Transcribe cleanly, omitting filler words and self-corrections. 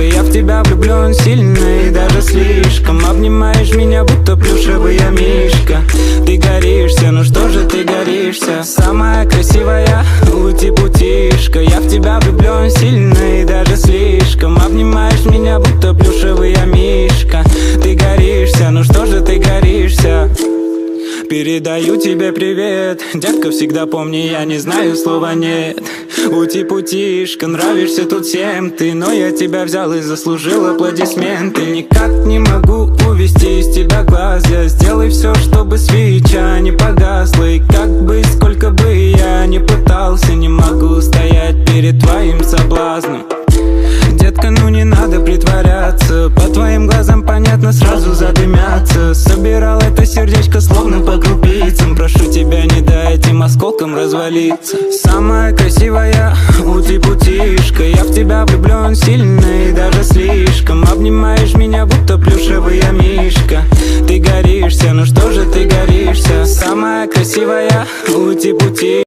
я в тебя влюблен сильно и даже слишком. Обнимаешь меня, будто плюшевый я мишка. Ты горишься, ну что же ты горишься? Самая красивая ути-путишка. Я в тебя влюблен сильно и даже слишком. Обнимаешь меня, будто плюшевый я мишка. Ты горишься, ну что же ты горишься? Передаю тебе привет, детка, всегда помни, я не знаю слова нет. Ути-путишка, нравишься тут всем ты, но я тебя взял и заслужил аплодисменты. Никак не могу увести из тебя глаз, я сделай все, чтобы свеча не погасла. И как бы, сколько бы я ни пытался, не могу стоять перед твоим соблазном. Детка, ну не надо притворяться, по твоим глазам понятно, сразу задымятся. Собирал это сердечко словно по крупицам. Прошу тебя, не дай этим осколкам развалиться. Самая красивая ути-путишка. Я в тебя влюблен сильно и даже слишком. Обнимаешь меня, будто плюшевый я мишка. Ты горишься, ну что же ты горишься? Самая красивая ути-путишка.